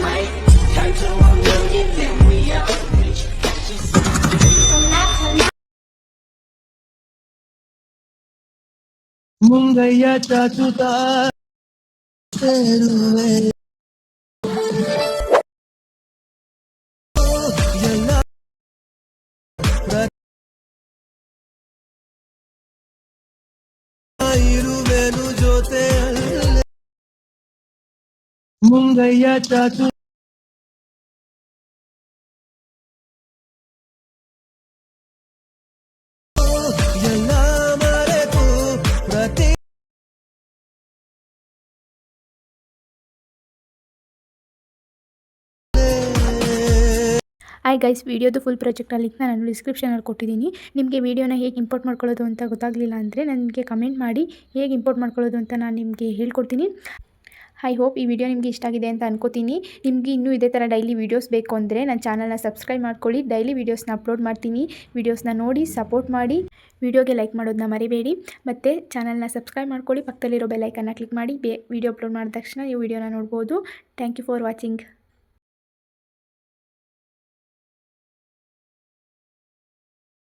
might turn to a million, then we up. ಮುಂಗಯ್ಯ ಚಾಚುತ್ತಾ ಸೇರುವೆ ಎಲ್ಲ ಇರುವೆನು ಜೊತೆಯಲ್ಲೇ ಮುಂಗಯ್ಯ ಚಾಚು ಎಲ್ಲ ಮರೆತು ಪ್ರತಿ ಹಾಯ್ ಗೈಸ್, ವಿಡಿಯೋದು ಫುಲ್ ಪ್ರಾಜೆಕ್ಟ್ ಲಿಂಕ್ನ ನಾನು ಡಿಸ್ಕ್ರಿಪ್ಷನಲ್ಲಿ ಕೊಟ್ಟಿದ್ದೀನಿ. ನಿಮಗೆ ವಿಡಿಯೋನ ಹೇಗೆ ಇಂಪೋರ್ಟ್ ಮಾಡ್ಕೊಳ್ಳೋದು ಅಂತ ಗೊತ್ತಾಗಲಿಲ್ಲ ಅಂದರೆ ನನಗೆ ಕಮೆಂಟ್ ಮಾಡಿ, ಹೇಗೆ ಇಂಪೋರ್ಟ್ ಮಾಡ್ಕೊಳ್ಳೋದು ಅಂತ ನಾನು ನಿಮಗೆ ಹೇಳ್ಕೊಡ್ತೀನಿ. ಐ ಹೋಪ್ ಈ ವಿಡಿಯೋ ನಿಮಗೆ ಇಷ್ಟ ಆಗಿದೆ ಅಂತ ಅನ್ಕೋತೀನಿ. ನಿಮಗೆ ಇನ್ನೂ ಇದೇ ಥರ ಡೈಲಿ ವೀಡಿಯೋಸ್ ಬೇಕು ಅಂದರೆ ನನ್ನ ಚಾನಲ್ನ ಸಬ್ಸ್ಕ್ರೈಬ್ ಮಾಡ್ಕೊಳ್ಳಿ. ಡೈಲಿ ವೀಡಿಯೋಸ್ನ ಅಪ್ಲೋಡ್ ಮಾಡ್ತೀನಿ. ವೀಡಿಯೋಸ್ನ ನೋಡಿ ಸಪೋರ್ಟ್ ಮಾಡಿ. ವಿಡಿಯೋಗೆ ಲೈಕ್ ಮಾಡೋದನ್ನ ಮರಿಬೇಡಿ. ಮತ್ತು ಚಾನಲ್ನ ಸಬ್ಸ್ಕ್ರೈಬ್ ಮಾಡ್ಕೊಳ್ಳಿ. ಪಕ್ಕದಲ್ಲಿರೋ ಬೆಲ್ ಐಕನ್ನ ಕ್ಲಿಕ್ ಮಾಡಿ. ವಿಡಿಯೋ ಅಪ್ಲೋಡ್ ಮಾಡಿದ ತಕ್ಷಣ ನೀವು ವಿಡಿಯೋನ ನೋಡ್ಬೋದು. Thank you for watching.